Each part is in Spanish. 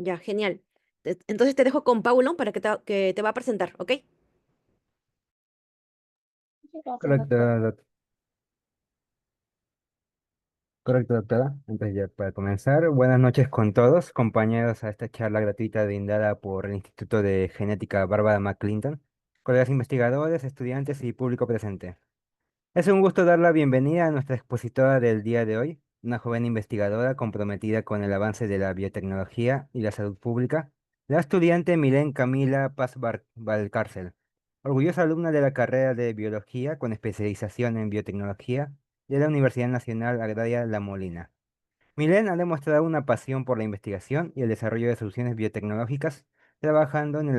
Ya, genial. Entonces te dejo con Paulo para que te va a presentar, ¿ok? Muchas gracias, Correcto, doctor. correcto, doctora. Entonces, ya para comenzar, buenas noches con todos, compañeros, a esta charla gratuita brindada por el Instituto de Genética Bárbara McClinton, colegas investigadores, estudiantes y público presente. Es un gusto dar la bienvenida a nuestra expositora del día de hoy, una joven investigadora comprometida con el avance de la biotecnología y la salud pública, la estudiante Milen Camila Paz Valcárcel, orgullosa alumna de la carrera de Biología con especialización en biotecnología de la Universidad Nacional Agraria La Molina. Milen ha demostrado una pasión por la investigación y el desarrollo de soluciones biotecnológicas, trabajando en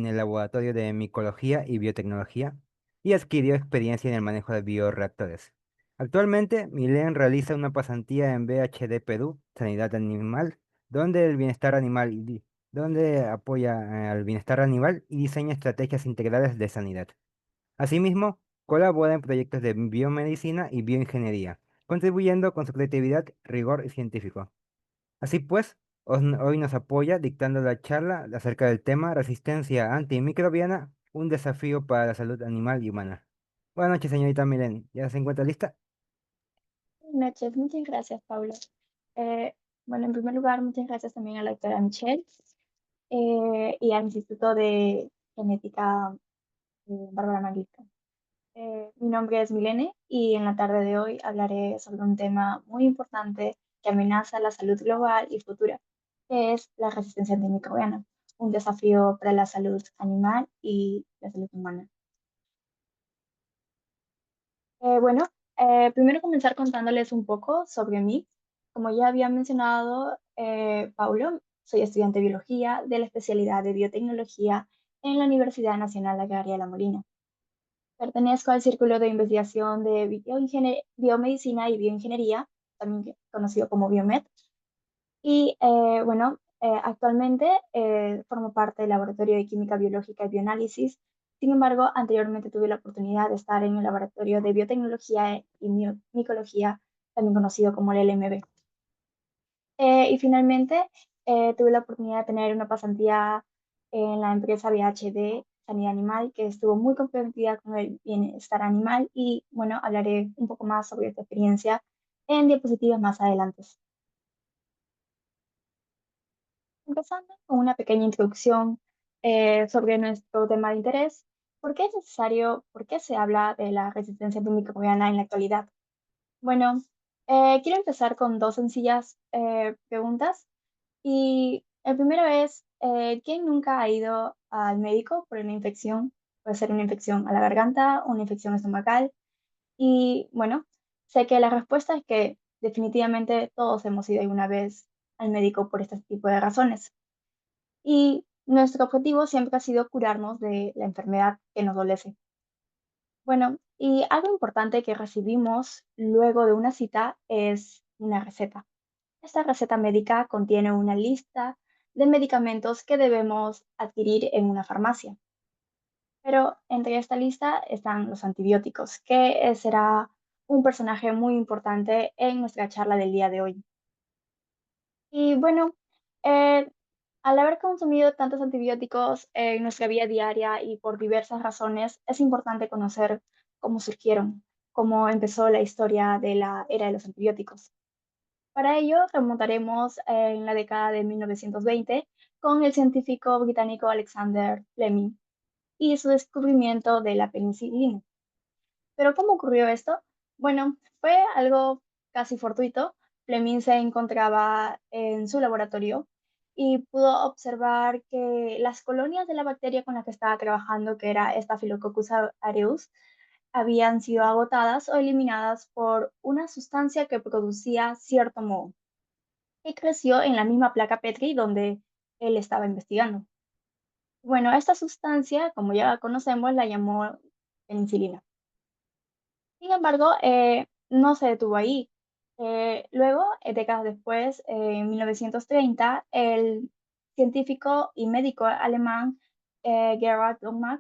el laboratorio de micología y biotecnología, y adquirió experiencia en el manejo de bioreactores. Actualmente, Milen realiza una pasantía en BHD Perú, Sanidad Animal, donde apoya al bienestar animal y diseña estrategias integrales de sanidad. Asimismo, colabora en proyectos de biomedicina y bioingeniería, contribuyendo con su creatividad, rigor y científico. Así pues, hoy nos apoya dictando la charla acerca del tema resistencia antimicrobiana, un desafío para la salud animal y humana. Buenas noches, señorita Milen. ¿Ya se encuentra lista? Buenas noches, muchas gracias, Pablo. Eh, bueno, en primer lugar, muchas gracias también a la doctora Michelle y al Instituto de Genética Bárbara Maguilca. Mi nombre es Milene y en la tarde de hoy hablaré sobre un tema muy importante que amenaza la salud global y futura, que es la resistencia antimicrobiana, un desafío para la salud animal y la salud humana. Bueno, primero comenzar contándoles un poco sobre mí. Como ya había mencionado, Paulo, soy estudiante de biología de la especialidad de biotecnología en la Universidad Nacional Agraria de La Molina. Pertenezco al Círculo de Investigación de Biomedicina y Bioingeniería, también conocido como Biomed. Y bueno, actualmente formo parte del Laboratorio de Química Biológica y Bioanálisis. Sin embargo, anteriormente tuve la oportunidad de estar en el Laboratorio de Biotecnología y Micología, también conocido como el LMB. Y finalmente, tuve la oportunidad de tener una pasantía en la empresa BHD Sanidad Animal, que estuvo muy comprometida con el bienestar animal. Y bueno, hablaré un poco más sobre esta experiencia en diapositivas más adelante. Empezando con una pequeña introducción sobre nuestro tema de interés. ¿Por qué es necesario, por qué se habla de la resistencia antimicrobiana en la actualidad? Bueno, quiero empezar con dos sencillas preguntas. Y el primero es, ¿quién nunca ha ido al médico por una infección? Puede ser una infección a la garganta, una infección estomacal. Y bueno, sé que la respuesta es que definitivamente todos hemos ido alguna vez al médico por este tipo de razones. Y nuestro objetivo siempre ha sido curarnos de la enfermedad que nos dolece. Bueno, y algo importante que recibimos luego de una cita es una receta. Esta receta médica contiene una lista de medicamentos que debemos adquirir en una farmacia. Pero entre esta lista están los antibióticos, que será un personaje muy importante en nuestra charla del día de hoy. Y bueno, eh, al haber consumido tantos antibióticos en nuestra vida diaria y por diversas razones, es importante conocer cómo surgieron, cómo empezó la historia de la era de los antibióticos. Para ello, remontaremos en la década de 1920 con el científico británico Alexander Fleming y su descubrimiento de la penicilina. Pero ¿cómo ocurrió esto? Bueno, fue algo casi fortuito. Fleming se encontraba en su laboratorio y pudo observar que las colonias de la bacteria con la que estaba trabajando, que era Staphylococcus aureus, habían sido agotadas o eliminadas por una sustancia que producía cierto moho y creció en la misma placa Petri donde él estaba investigando. Bueno, esta sustancia, como ya la conocemos, la llamó penicilina. Sin embargo, no se detuvo ahí. Luego, décadas después, en 1930, el científico y médico alemán Gerhard Blumenbach,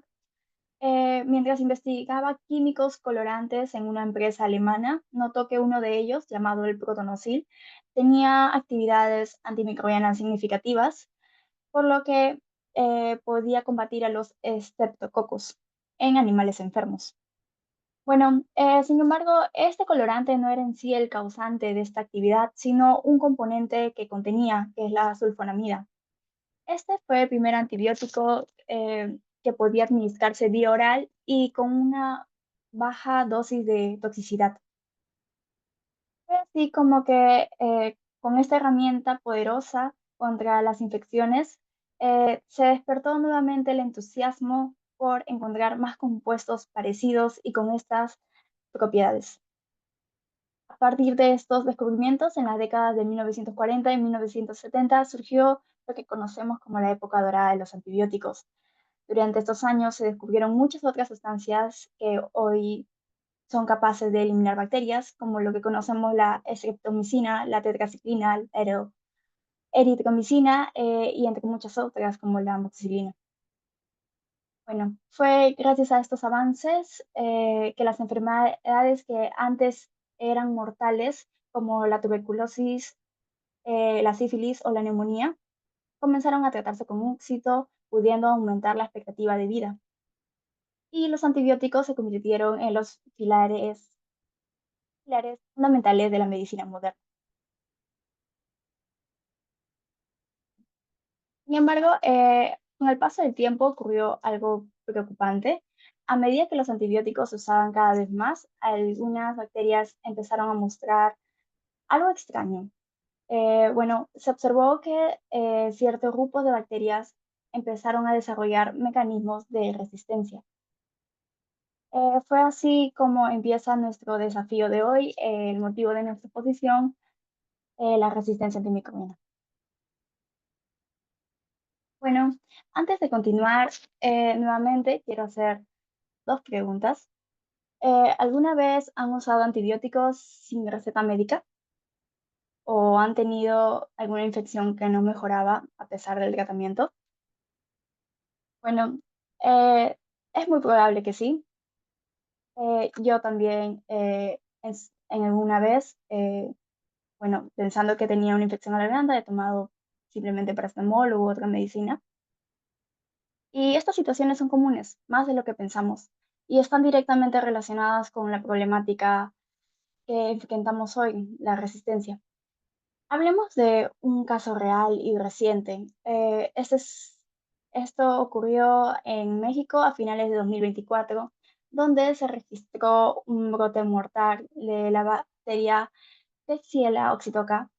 mientras investigaba químicos colorantes en una empresa alemana, notó que uno de ellos, llamado el protonocil, tenía actividades antimicrobianas significativas, por lo que podía combatir a los Streptococcus en animales enfermos. Bueno, sin embargo, este colorante no era en sí el causante de esta actividad, sino un componente que contenía, que es la sulfonamida. Este fue el primer antibiótico que podía administrarse vía oral y con una baja dosis de toxicidad. Fue así como que con esta herramienta poderosa contra las infecciones, se despertó nuevamente el entusiasmo por encontrar más compuestos parecidos y con estas propiedades. A partir de estos descubrimientos, en las décadas de 1940 y 1970 surgió lo que conocemos como la época dorada de los antibióticos. Durante estos años se descubrieron muchas otras sustancias que hoy son capaces de eliminar bacterias, como lo que conocemos la streptomicina, la tetraciclina, la eritromicina y entre muchas otras como la amoxicilina. Bueno, fue gracias a estos avances que las enfermedades que antes eran mortales, como la tuberculosis, la sífilis o la neumonía, comenzaron a tratarse con éxito, pudiendo aumentar la expectativa de vida. Y los antibióticos se convirtieron en los pilares fundamentales de la medicina moderna. Sin embargo, con el paso del tiempo ocurrió algo preocupante. A medida que los antibióticos se usaban cada vez más, algunas bacterias empezaron a mostrar algo extraño. Bueno, se observó que ciertos grupos de bacterias empezaron a desarrollar mecanismos de resistencia. Fue así como empieza nuestro desafío de hoy, el motivo de nuestra exposición, la resistencia antimicrobiana. Bueno, antes de continuar, nuevamente quiero hacer dos preguntas. ¿Alguna vez han usado antibióticos sin receta médica o han tenido alguna infección que no mejoraba a pesar del tratamiento? Bueno, es muy probable que sí. Yo también en alguna vez, bueno, pensando que tenía una infección a la garganta, he tomado simplemente paracetamol u otra medicina. Y estas situaciones son comunes, más de lo que pensamos, y están directamente relacionadas con la problemática que enfrentamos hoy, la resistencia. Hablemos de un caso real y reciente. Esto ocurrió en México a finales de 2024, donde se registró un brote mortal de la bacteria Klebsiella oxytoca.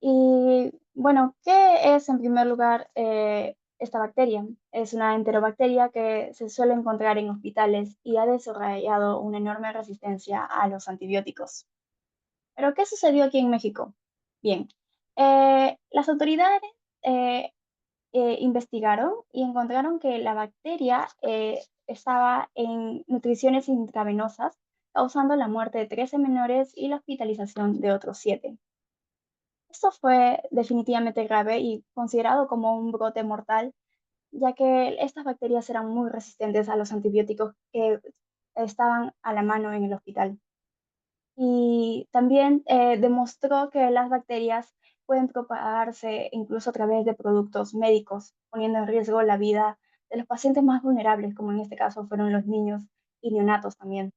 Y bueno, ¿qué es en primer lugar esta bacteria? Es una enterobacteria que se suele encontrar en hospitales y ha desarrollado una enorme resistencia a los antibióticos. ¿Pero qué sucedió aquí en México? Bien, las autoridades eh, investigaron y encontraron que la bacteria estaba en nutriciones intravenosas, causando la muerte de 13 menores y la hospitalización de otros 7. Esto fue definitivamente grave y considerado como un brote mortal, ya que estas bacterias eran muy resistentes a los antibióticos que estaban a la mano en el hospital. Y también demostró que las bacterias pueden propagarse incluso a través de productos médicos, poniendo en riesgo la vida de los pacientes más vulnerables, como en este caso fueron los niños y neonatos también,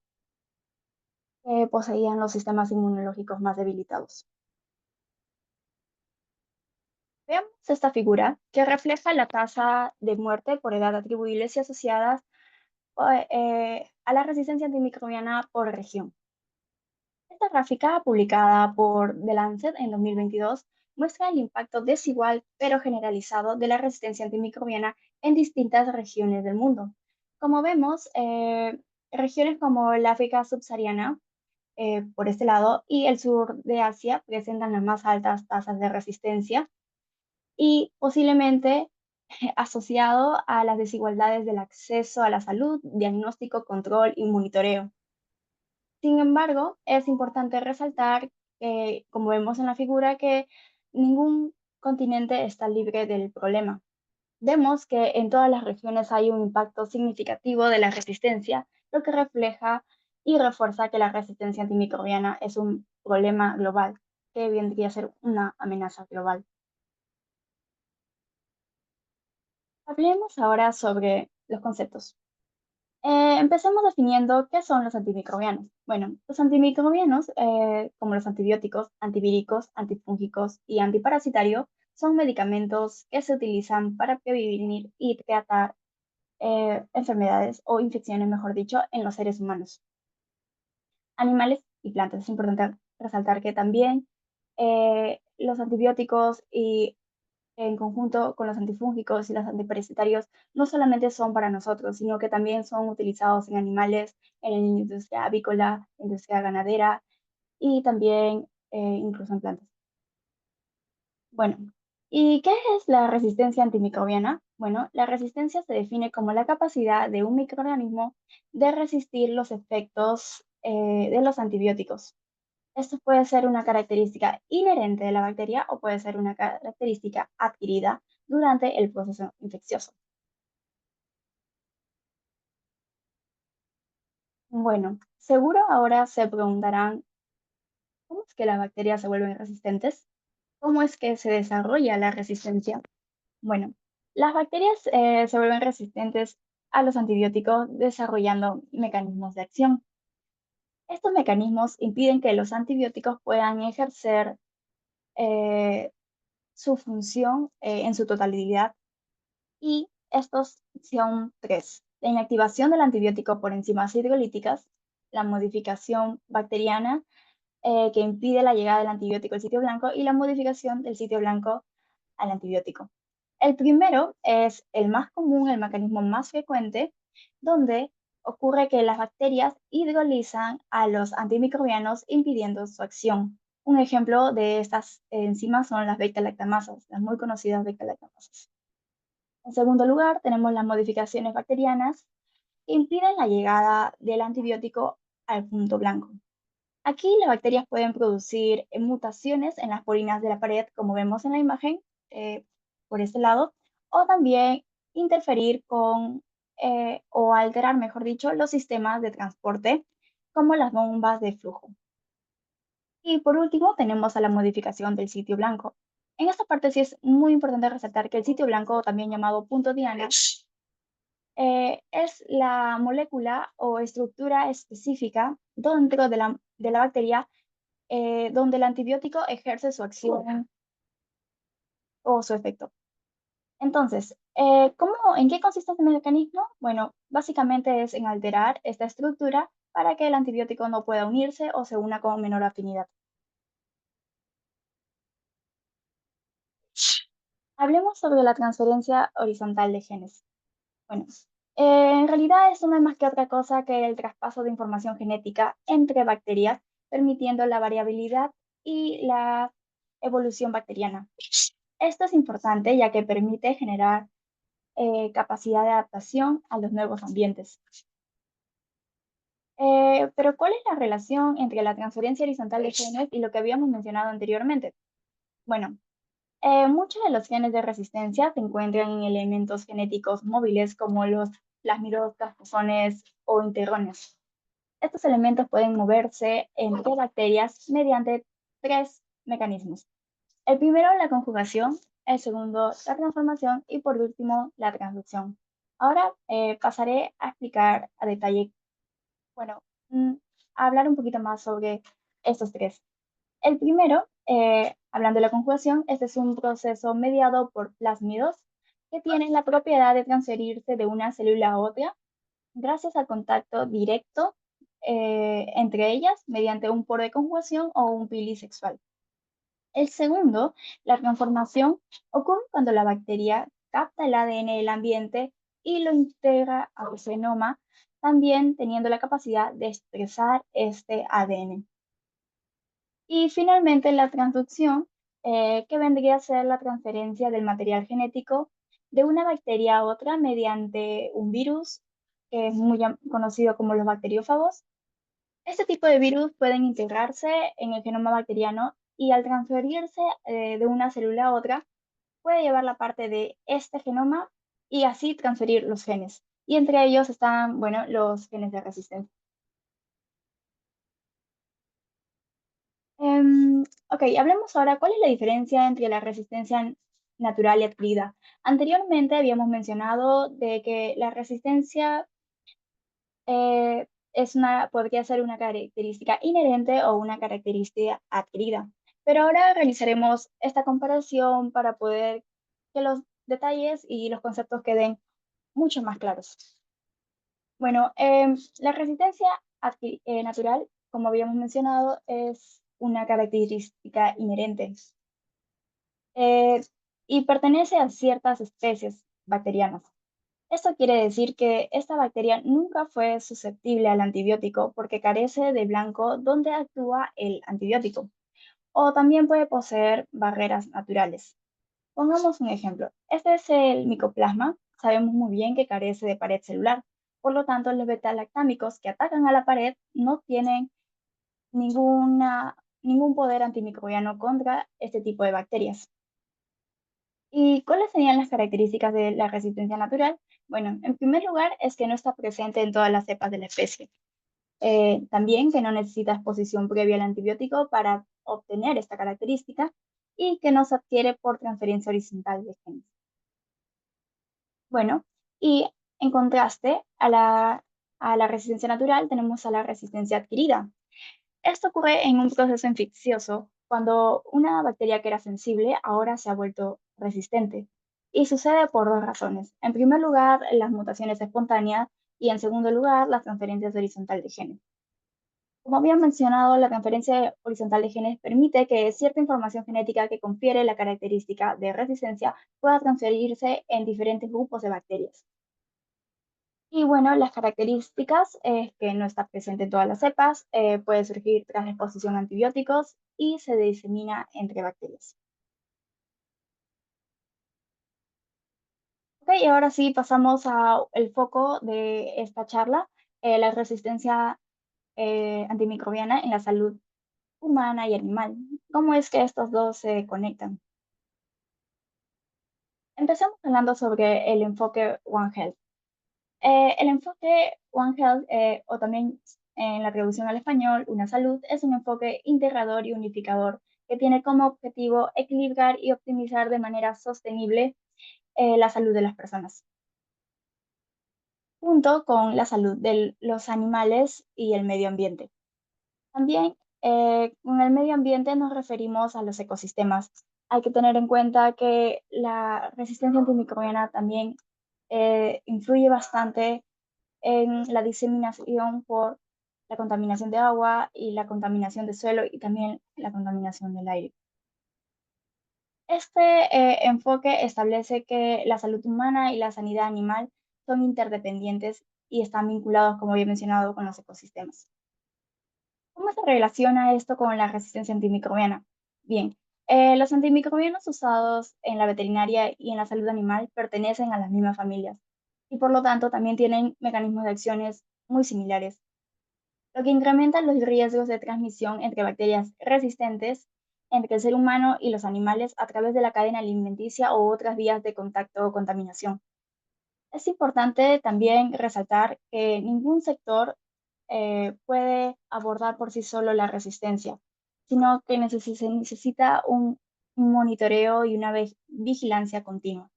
que poseían los sistemas inmunológicos más debilitados. Veamos esta figura que refleja la tasa de muerte por edad atribuibles y asociadas a la resistencia antimicrobiana por región. Esta gráfica, publicada por The Lancet en 2022, muestra el impacto desigual pero generalizado de la resistencia antimicrobiana en distintas regiones del mundo. Como vemos, regiones como el África subsahariana, por este lado, y el sur de Asia presentan las más altas tasas de resistencia y posiblemente asociado a las desigualdades del acceso a la salud, diagnóstico, control y monitoreo. Sin embargo, es importante resaltar, como vemos en la figura, que ningún continente está libre del problema. Vemos que en todas las regiones hay un impacto significativo de la resistencia, lo que refleja y refuerza que la resistencia antimicrobiana es un problema global, que vendría a ser una amenaza global. Hablemos ahora sobre los conceptos. Empecemos definiendo qué son los antimicrobianos. Bueno, los antimicrobianos, como los antibióticos, antivíricos, antifúngicos y antiparasitarios, son medicamentos que se utilizan para prevenir y tratar enfermedades o infecciones, mejor dicho, en los seres humanos, animales y plantas. Es importante resaltar que también los antibióticos y en conjunto con los antifúngicos y los antiparasitarios, no solamente son para nosotros, sino que también son utilizados en animales, en la industria avícola, industria ganadera y también incluso en plantas. Bueno, ¿y qué es la resistencia antimicrobiana? Bueno, la resistencia se define como la capacidad de un microorganismo de resistir los efectos de los antibióticos. Esto puede ser una característica inherente de la bacteria o puede ser una característica adquirida durante el proceso infeccioso. Bueno, seguro ahora se preguntarán, ¿cómo es que las bacterias se vuelven resistentes? ¿Cómo es que se desarrolla la resistencia? Bueno, las bacterias se vuelven resistentes a los antibióticos desarrollando mecanismos de acción. Estos mecanismos impiden que los antibióticos puedan ejercer eh, su función en su totalidad. Y estos son tres: la inactivación del antibiótico por enzimas hidrolíticas, la modificación bacteriana que impide la llegada del antibiótico al sitio blanco y la modificación del sitio blanco al antibiótico. El primero es el más común, el mecanismo más frecuente, donde ocurre que las bacterias hidrolizan a los antimicrobianos impidiendo su acción. Un ejemplo de estas enzimas son las beta-lactamasas, las muy conocidas beta-lactamasas. En segundo lugar, tenemos las modificaciones bacterianas que impiden la llegada del antibiótico al punto blanco. Aquí las bacterias pueden producir mutaciones en las porinas de la pared, como vemos en la imagen, por este lado, o también interferir con o alterar, mejor dicho, los sistemas de transporte, como las bombas de flujo. Y por último, tenemos a la modificación del sitio blanco. En esta parte sí es muy importante resaltar que el sitio blanco, también llamado punto diana, es la molécula o estructura específica dentro de la bacteria donde el antibiótico ejerce su acción o su efecto. Entonces, ¿en qué consiste este mecanismo? Bueno, básicamente es en alterar esta estructura para que el antibiótico no pueda unirse o se una con menor afinidad. Hablemos sobre la transferencia horizontal de genes. Bueno, en realidad esto no es más que otra cosa que el traspaso de información genética entre bacterias, permitiendo la variabilidad y la evolución bacteriana. Esto es importante ya que permite generar capacidad de adaptación a los nuevos ambientes. Pero ¿cuál es la relación entre la transferencia horizontal de genes y lo que habíamos mencionado anteriormente? Bueno, muchos de los genes de resistencia se encuentran en elementos genéticos móviles como los plásmidos, caspofones o interones. Estos elementos pueden moverse entre bacterias mediante tres mecanismos. El primero, la conjugación; el segundo, la transformación; y por último, la transducción. Ahora pasaré a explicar a detalle, bueno, a hablar un poquito más sobre estos tres. El primero, hablando de la conjugación, este es un proceso mediado por plásmidos que tienen la propiedad de transferirse de una célula a otra gracias al contacto directo entre ellas mediante un poro de conjugación o un pili sexual. El segundo, la transformación, ocurre cuando la bacteria capta el ADN del ambiente y lo integra a su genoma, también teniendo la capacidad de expresar este ADN. Y finalmente la transducción, que vendría a ser la transferencia del material genético de una bacteria a otra mediante un virus, que es muy conocido como los bacteriófagos. Este tipo de virus pueden integrarse en el genoma bacteriano y al transferirse de una célula a otra, puede llevar la parte de este genoma y así transferir los genes. Y entre ellos están, bueno, los genes de resistencia. Ok, hablemos ahora cuál es la diferencia entre la resistencia natural y adquirida. Anteriormente habíamos mencionado de que la resistencia podría ser una característica inherente o una característica adquirida. Pero ahora realizaremos esta comparación para poder que los detalles y los conceptos queden mucho más claros. Bueno, la resistencia natural, como habíamos mencionado, es una característica inherente eh, y pertenece a ciertas especies bacterianas. Esto quiere decir que esta bacteria nunca fue susceptible al antibiótico porque carece de blanco donde actúa el antibiótico, o también puede poseer barreras naturales. Pongamos un ejemplo. Este es el micoplasma. Sabemos muy bien que carece de pared celular. Por lo tanto, los beta-lactámicos que atacan a la pared no tienen ningún poder antimicrobiano contra este tipo de bacterias. ¿Y cuáles serían las características de la resistencia natural? Bueno, en primer lugar es que no está presente en todas las cepas de la especie. También que no necesita exposición previa al antibiótico para obtener esta característica y que no se adquiere por transferencia horizontal de genes. Bueno, y en contraste a la resistencia natural tenemos a la resistencia adquirida. Esto ocurre en un proceso infeccioso cuando una bacteria que era sensible ahora se ha vuelto resistente. Y sucede por dos razones. En primer lugar, las mutaciones espontáneas y en segundo lugar, las transferencias horizontales de genes. Como había mencionado, la transferencia horizontal de genes permite que cierta información genética que confiere la característica de resistencia pueda transferirse en diferentes grupos de bacterias. Y bueno, las características es que no está presente en todas las cepas, puede surgir tras la exposición a antibióticos y se disemina entre bacterias. Ok, y ahora sí pasamos al foco de esta charla, la resistencia antimicrobiana en la salud humana y animal. ¿Cómo es que estos dos se conectan? Empecemos hablando sobre el enfoque One Health. El enfoque One Health, o también en la traducción al español, Una Salud, es un enfoque integrador y unificador que tiene como objetivo equilibrar y optimizar de manera sostenible la salud de las personas, junto con la salud de los animales y el medio ambiente. También con el medio ambiente nos referimos a los ecosistemas. Hay que tener en cuenta que la resistencia antimicrobiana también influye bastante en la diseminación por la contaminación de agua y la contaminación de suelo y también la contaminación del aire. Este enfoque establece que la salud humana y la sanidad animal son interdependientes y están vinculados, como había mencionado, con los ecosistemas. ¿Cómo se relaciona esto con la resistencia antimicrobiana? Bien, los antimicrobianos usados en la veterinaria y en la salud animal pertenecen a las mismas familias y por lo tanto también tienen mecanismos de acciones muy similares, lo que incrementa los riesgos de transmisión entre bacterias resistentes entre el ser humano y los animales a través de la cadena alimenticia o otras vías de contacto o contaminación. Es importante también resaltar que ningún sector puede abordar por sí solo la resistencia, sino que se necesita un monitoreo y una vigilancia continua.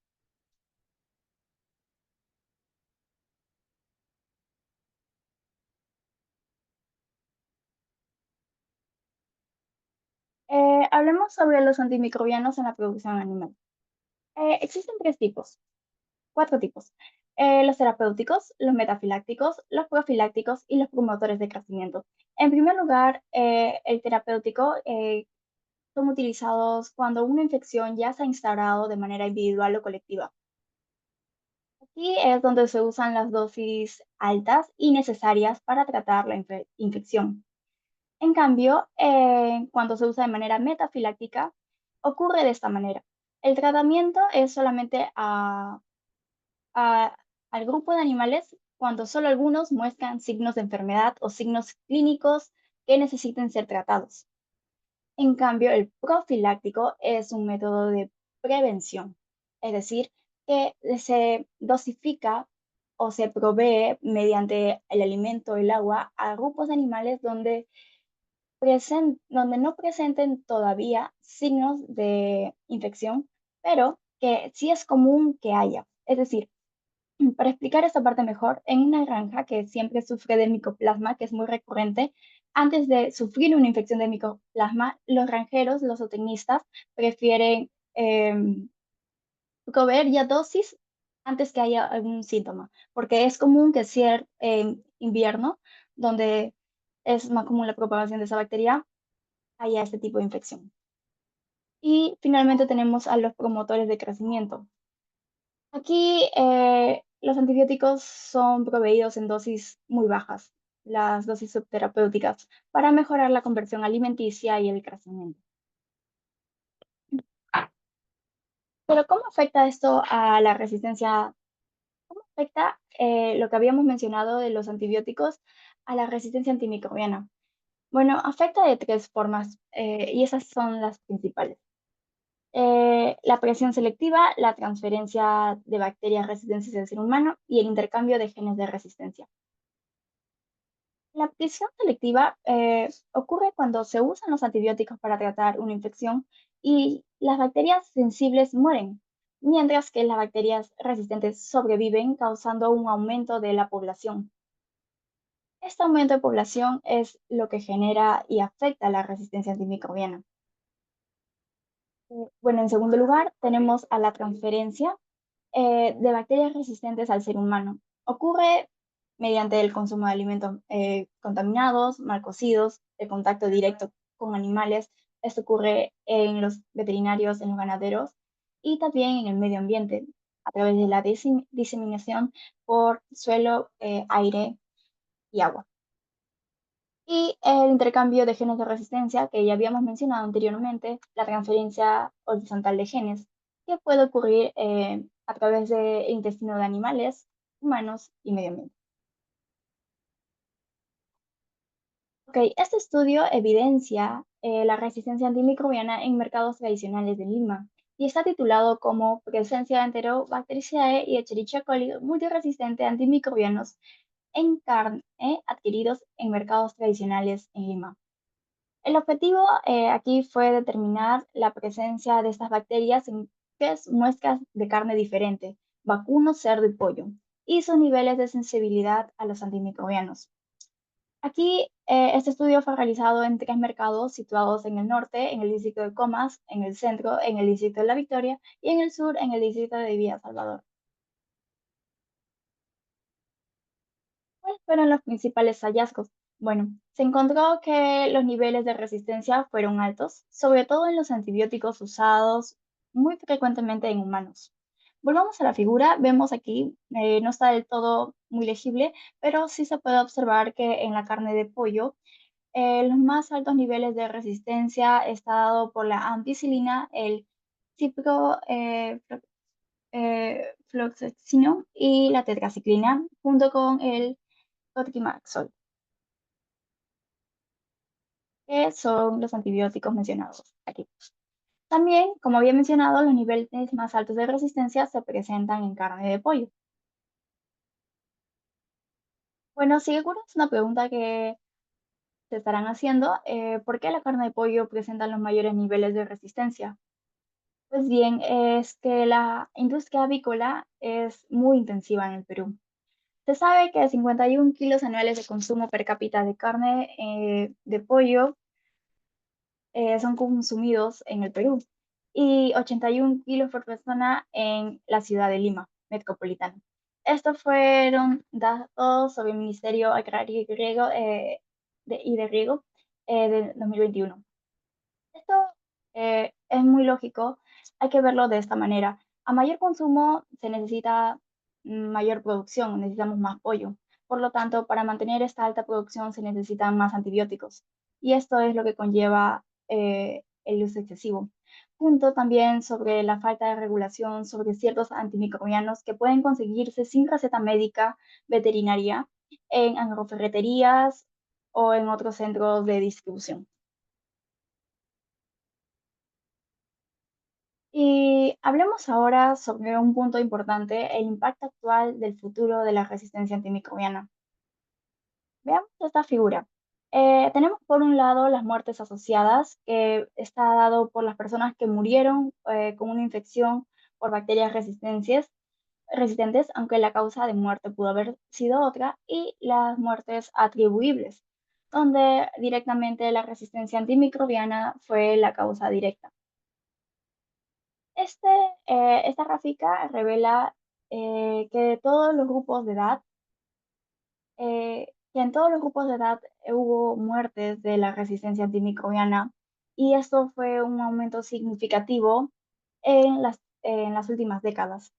Hablemos sobre los antimicrobianos en la producción animal. Existen cuatro tipos. Los terapéuticos, los metafilácticos, los profilácticos y los promotores de crecimiento. En primer lugar, el terapéutico son utilizados cuando una infección ya se ha instaurado de manera individual o colectiva. Aquí es donde se usan las dosis altas y necesarias para tratar la infección. En cambio, cuando se usa de manera metafiláctica, ocurre de esta manera. El tratamiento es solamente a- al grupo de animales cuando solo algunos muestran signos de enfermedad o signos clínicos que necesiten ser tratados. En cambio, el profiláctico es un método de prevención, es decir, que se dosifica o se provee mediante el alimento, el agua, a grupos de animales donde no presenten todavía signos de infección, pero que sí es común que haya. Es decir, para explicar esta parte mejor, en una granja que siempre sufre de micoplasma, que es muy recurrente, antes de sufrir una infección de micoplasma, los granjeros, los zootecnistas, prefieren proveer ya dosis antes que haya algún síntoma, porque es común que sea en invierno, donde es más común la propagación de esa bacteria, haya este tipo de infección. Y finalmente tenemos a los promotores de crecimiento. Aquí los antibióticos son proveídos en dosis muy bajas, las dosis subterapéuticas, para mejorar la conversión alimenticia y el crecimiento. Pero ¿cómo afecta esto a la resistencia? ¿Cómo afecta lo que habíamos mencionado de los antibióticos a la resistencia antimicrobiana? Bueno, afecta de tres formas y esas son las principales. La presión selectiva, la transferencia de bacterias resistentes al ser humano y el intercambio de genes de resistencia. La presión selectiva ocurre cuando se usan los antibióticos para tratar una infección y las bacterias sensibles mueren, mientras que las bacterias resistentes sobreviven, causando un aumento de la población. Este aumento de población es lo que genera y afecta la resistencia antimicrobiana. Bueno, en segundo lugar, tenemos a la transferencia de bacterias resistentes al ser humano. Ocurre mediante el consumo de alimentos contaminados, mal cocidos, el contacto directo con animales. Esto ocurre en los veterinarios, en los ganaderos y también en el medio ambiente a través de la diseminación por suelo, aire y agua. Y el intercambio de genes de resistencia, que ya habíamos mencionado anteriormente, la transferencia horizontal de genes, que puede ocurrir a través del intestino de animales, humanos y medio ambiente. Ok, este estudio evidencia la resistencia antimicrobiana en mercados tradicionales de Lima y está titulado como Presencia de Enterobacteriaceae y Escherichia coli multiresistente a antimicrobianos en carne adquiridos en mercados tradicionales en Lima. El objetivo aquí fue determinar la presencia de estas bacterias en tres muestras de carne diferente, vacuno, cerdo y pollo, y sus niveles de sensibilidad a los antimicrobianos. Aquí, este estudio fue realizado en tres mercados situados en el norte, en el distrito de Comas, en el centro, en el distrito de La Victoria, y en el sur, en el distrito de Villa Salvador. ¿Cuáles fueron los principales hallazgos? Bueno, se encontró que los niveles de resistencia fueron altos, sobre todo en los antibióticos usados muy frecuentemente en humanos. Volvamos a la figura, vemos aquí, no está del todo muy legible, pero sí se puede observar que en la carne de pollo, los más altos niveles de resistencia está dado por la ampicilina, el ciprofloxacino y la tetraciclina, junto con el Cotrimoxazole, que son los antibióticos mencionados aquí. También, como había mencionado, los niveles más altos de resistencia se presentan en carne de pollo. Bueno, si seguro es una pregunta que se estarán haciendo, ¿por qué la carne de pollo presenta los mayores niveles de resistencia? Pues bien, es que la industria avícola es muy intensiva en el Perú. Se sabe que 51 kilos anuales de consumo per cápita de carne de pollo son consumidos en el Perú y 81 kilos por persona en la ciudad de Lima, metropolitana. Estos fueron datos sobre el Ministerio Agrario y Riego, y de Riego de 2021. Esto es muy lógico, hay que verlo de esta manera. A mayor consumo se necesita mayor producción, necesitamos más pollo. Por lo tanto, para mantener esta alta producción se necesitan más antibióticos. Y esto es lo que conlleva el uso excesivo. Punto también sobre la falta de regulación sobre ciertos antimicrobianos que pueden conseguirse sin receta médica veterinaria en agroferreterías o en otros centros de distribución. Y hablemos ahora sobre un punto importante, el impacto actual del futuro de la resistencia antimicrobiana. Veamos esta figura. Tenemos por un lado las muertes asociadas, que está dado por las personas que murieron con una infección por bacterias resistentes, aunque la causa de muerte pudo haber sido otra, y las muertes atribuibles, donde directamente la resistencia antimicrobiana fue la causa directa. Este, esta gráfica revela que todos los grupos de edad, que en todos los grupos de edad hubo muertes de la resistencia antimicrobiana, y esto fue un aumento significativo en las últimas décadas,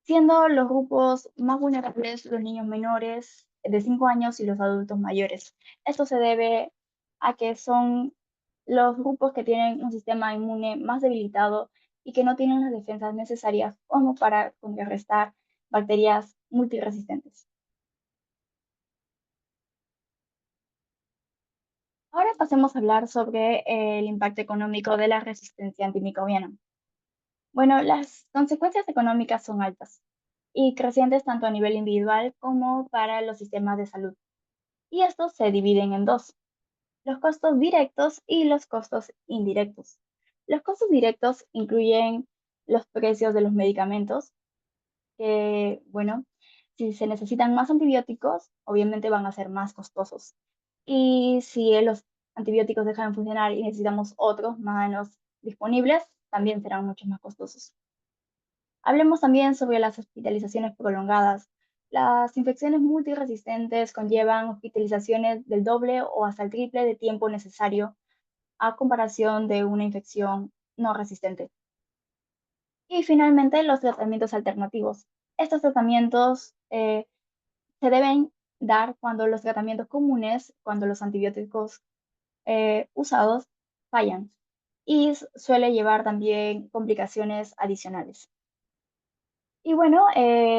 siendo los grupos más vulnerables los niños menores de 5 años y los adultos mayores. Esto se debe a que son los grupos que tienen un sistema inmune más debilitado y que no tienen las defensas necesarias como para contrarrestar bacterias multiresistentes. Ahora pasemos a hablar sobre el impacto económico de la resistencia antimicrobiana. Bueno, las consecuencias económicas son altas y crecientes tanto a nivel individual como para los sistemas de salud. Y estos se dividen en dos: los costos directos y los costos indirectos. Los costos directos incluyen los precios de los medicamentos, que, bueno, si se necesitan más antibióticos, obviamente van a ser más costosos. Y si los antibióticos dejan de funcionar y necesitamos otros más disponibles, también serán mucho más costosos. Hablemos también sobre las hospitalizaciones prolongadas. Las infecciones multiresistentes conllevan hospitalizaciones del doble o hasta el triple de tiempo necesario a comparación de una infección no resistente. Y finalmente, los tratamientos alternativos. Estos tratamientos se deben dar cuando los tratamientos comunes, cuando los antibióticos usados fallan, y suele llevar también complicaciones adicionales. Y bueno,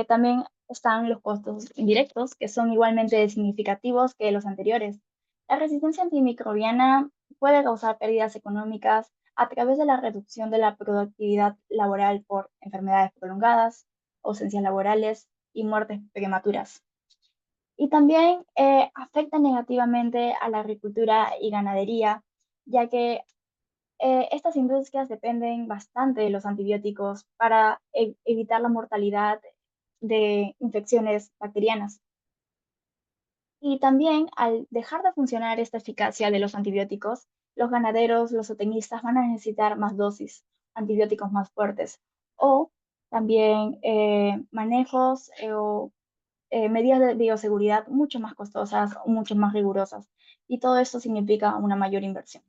también están los costos indirectos, que son igualmente significativos que los anteriores. La resistencia antimicrobiana puede causar pérdidas económicas a través de la reducción de la productividad laboral por enfermedades prolongadas, ausencias laborales y muertes prematuras. Y también afecta negativamente a la agricultura y ganadería, ya que estas industrias dependen bastante de los antibióticos para evitar la mortalidad de infecciones bacterianas. Y también al dejar de funcionar esta eficacia de los antibióticos, los ganaderos, los zootecnistas van a necesitar más dosis, antibióticos más fuertes, o también manejos o medidas de bioseguridad mucho más costosas, mucho más rigurosas. Y todo esto significa una mayor inversión.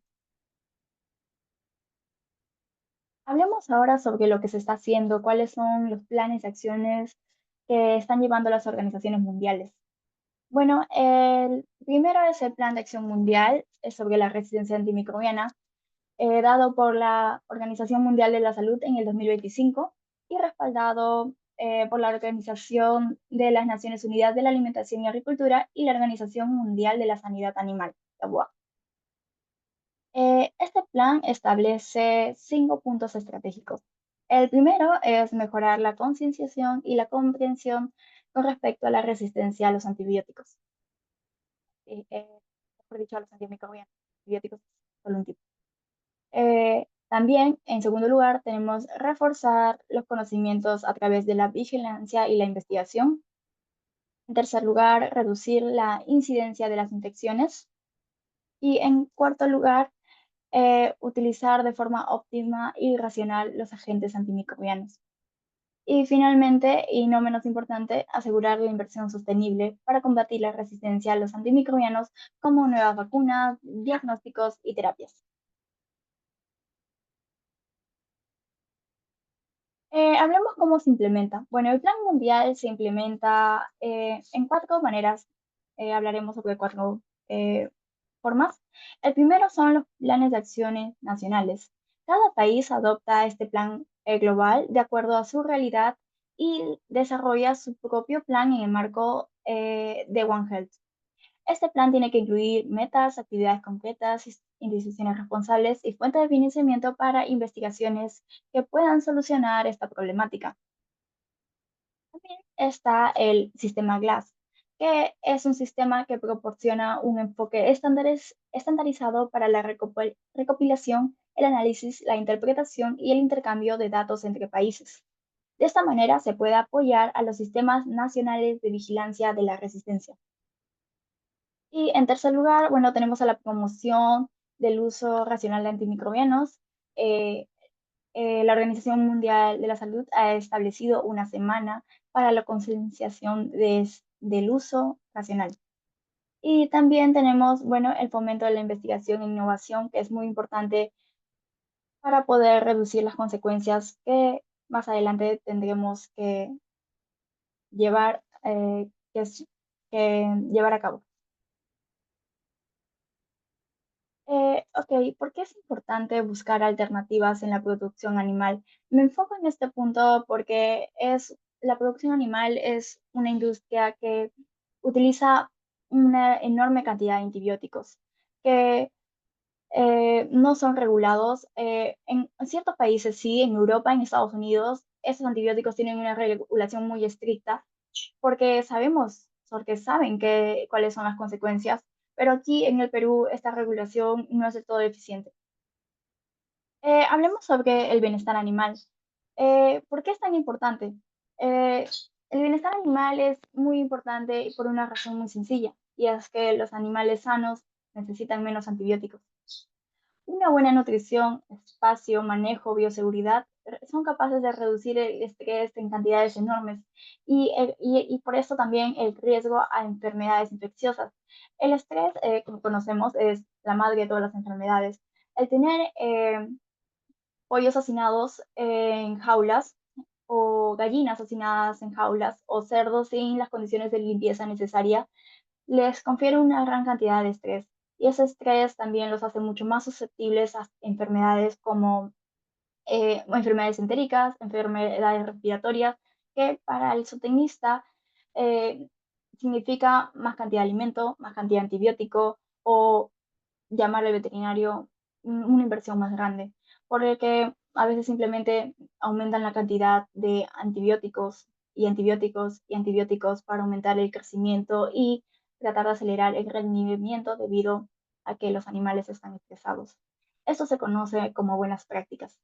Hablemos ahora sobre lo que se está haciendo, cuáles son los planes y acciones que están llevando las organizaciones mundiales. Bueno, el primero es el Plan de Acción Mundial sobre la resistencia antimicrobiana, dado por la Organización Mundial de la Salud en el 2025 y respaldado por la Organización de las Naciones Unidas de la Alimentación y Agricultura y la Organización Mundial de la Sanidad Animal, la UA. Este plan establece 5 puntos estratégicos. El primero es mejorar la concienciación y la comprensión con respecto a la resistencia a los antibióticos. Mejor dicho, a los antimicrobianos. Antibióticos, solo un tipo. También, en segundo lugar, tenemos reforzar los conocimientos a través de la vigilancia y la investigación. En tercer lugar, reducir la incidencia de las infecciones. Y en cuarto lugar, utilizar de forma óptima y racional los agentes antimicrobianos. Y finalmente, y no menos importante, asegurar la inversión sostenible para combatir la resistencia a los antimicrobianos como nuevas vacunas, diagnósticos y terapias. Hablemos cómo se implementa. Bueno, el Plan Mundial se implementa en 4 maneras. Hablaremos sobre 4 formas. El primero son los planes de acciones nacionales. Cada país adopta este plan global de acuerdo a su realidad y desarrolla su propio plan en el marco de One Health. Este plan tiene que incluir metas, actividades concretas, instituciones responsables y fuentes de financiamiento para investigaciones que puedan solucionar esta problemática. También está el sistema GLASS, que es un sistema que proporciona un enfoque estandarizado para la recopilación, el análisis, la interpretación y el intercambio de datos entre países. De esta manera se puede apoyar a los sistemas nacionales de vigilancia de la resistencia. Y en tercer lugar, bueno, tenemos a la promoción del uso racional de antimicrobianos. Eh, la Organización Mundial de la Salud ha establecido una semana para la concienciación del uso racional. Y también tenemos, bueno, el fomento de la investigación e innovación, que es muy importante para poder reducir las consecuencias que más adelante tendremos llevar, que llevar a cabo. Ok, ¿por qué es importante buscar alternativas en la producción animal? Me enfoco en este punto porque la producción animal es una industria que utiliza una enorme cantidad de antibióticos que no son regulados. En ciertos países sí, en Europa, en Estados Unidos, esos antibióticos tienen una regulación muy estricta porque saben cuáles son las consecuencias, pero aquí en el Perú esta regulación no es del todo eficiente. Hablemos sobre el bienestar animal. ¿Por qué es tan importante? Eh, el bienestar animal es muy importante por una razón muy sencilla, y es que los animales sanos necesitan menos antibióticos. Una buena nutrición, espacio, manejo, bioseguridad son capaces de reducir el estrés en cantidades enormes y por eso también el riesgo a enfermedades infecciosas. El estrés, como conocemos, es la madre de todas las enfermedades. El tener pollos hacinados en jaulas o gallinas hacinadas en jaulas o cerdos sin las condiciones de limpieza necesaria les confiere una gran cantidad de estrés. Y ese estrés también los hace mucho más susceptibles a enfermedades como enfermedades entéricas, enfermedades respiratorias, que para el zootecnista eh, significa más cantidad de alimento, más cantidad de antibiótico o llamarle al veterinario una inversión más grande, por el que a veces simplemente aumentan la cantidad de antibióticos y antibióticos y antibióticos para aumentar el crecimiento y tratar de acelerar el rendimiento debido a que los animales están estresados. Esto se conoce como buenas prácticas.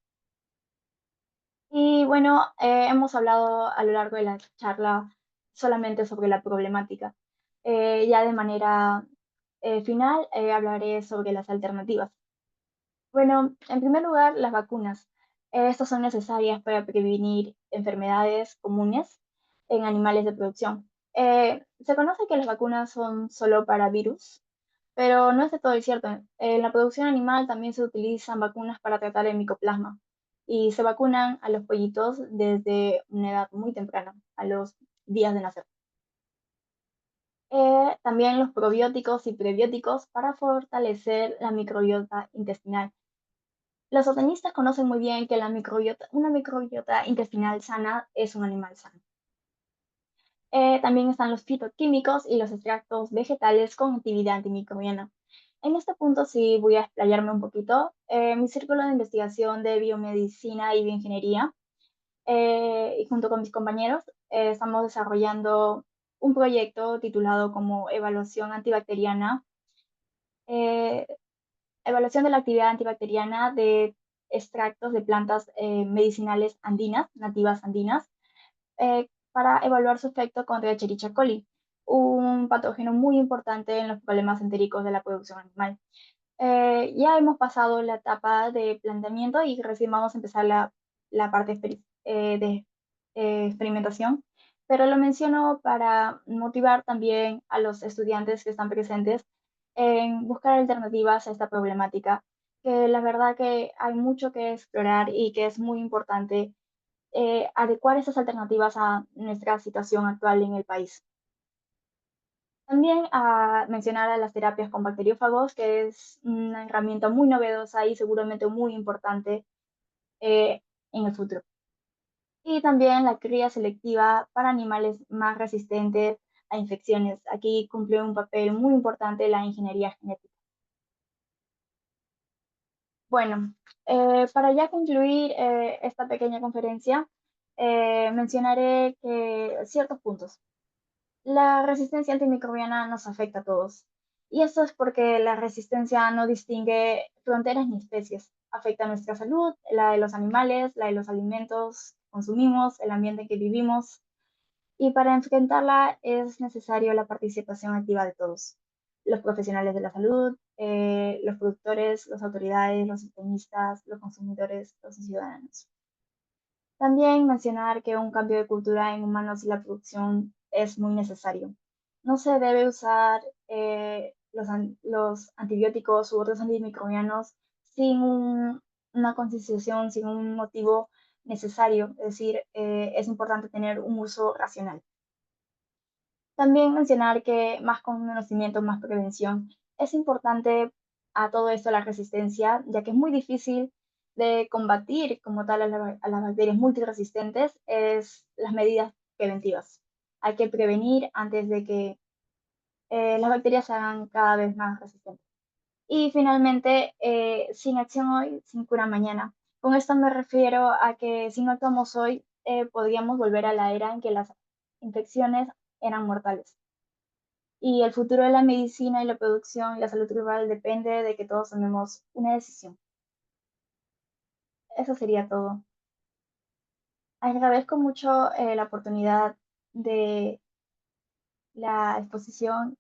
Y bueno, hemos hablado a lo largo de la charla solamente sobre la problemática. Ya de manera final, hablaré sobre las alternativas. Bueno, en primer lugar, las vacunas. Estas son necesarias para prevenir enfermedades comunes en animales de producción. Se conoce que las vacunas son solo para virus, pero no es de todo cierto. En la producción animal también se utilizan vacunas para tratar el micoplasma y se vacunan a los pollitos desde una edad muy temprana, a los días de nacer. También los probióticos y prebióticos para fortalecer la microbiota intestinal. Los botanistas conocen muy bien que una microbiota intestinal sana es un animal sano. También están los fitoquímicos y los extractos vegetales con actividad antimicrobiana. En este punto sí voy a explayarme un poquito. Mi círculo de investigación de biomedicina y bioingeniería, y junto con mis compañeros, estamos desarrollando un proyecto titulado como eh, Evaluación de la actividad antibacteriana de extractos de plantas medicinales andinas, nativas andinas, para evaluar su efecto contra Escherichia coli, un patógeno muy importante en los problemas entéricos de la producción animal. Ya hemos pasado la etapa de planteamiento y recién vamos a empezar la parte de experimentación, pero lo menciono para motivar también a los estudiantes que están presentes en buscar alternativas a esta problemática, que la verdad que hay mucho que explorar y que es muy importante adecuar esas alternativas a nuestra situación actual en el país. También a mencionar a las terapias con bacteriófagos, que es una herramienta muy novedosa y seguramente muy importante eh, en el futuro. Y también la cría selectiva para animales más resistentes a infecciones. Aquí cumple un papel muy importante la ingeniería genética. Bueno, para ya concluir esta pequeña conferencia, mencionaré que ciertos puntos. La resistencia antimicrobiana nos afecta a todos. Y esto es porque la resistencia no distingue fronteras ni especies. Afecta nuestra salud, la de los animales, la de los alimentos consumimos, el ambiente en que vivimos, y para enfrentarla es necesario la participación activa de todos, los profesionales de la salud, los productores, las autoridades, los extremistas, los consumidores, los ciudadanos. También mencionar que un cambio de cultura en humanos y la producción es muy necesario. No se debe usar los antibióticos u otros antimicrobianos sin una concienciación, sin un motivo necesario. Es decir, es importante tener un uso racional. También mencionar que más conocimiento, más prevención, es importante a todo esto la resistencia, ya que es muy difícil de combatir como tal a las bacterias multiresistentes, es las medidas preventivas. Hay que prevenir antes de que las bacterias se hagan cada vez más resistentes. Y finalmente, sin acción hoy, sin cura mañana. Con esto me refiero a que si no actuamos hoy, podríamos volver a la era en que las infecciones eran mortales. Y el futuro de la medicina y la producción y la salud global depende de que todos tomemos una decisión. Eso sería todo. Agradezco mucho la oportunidad de la exposición.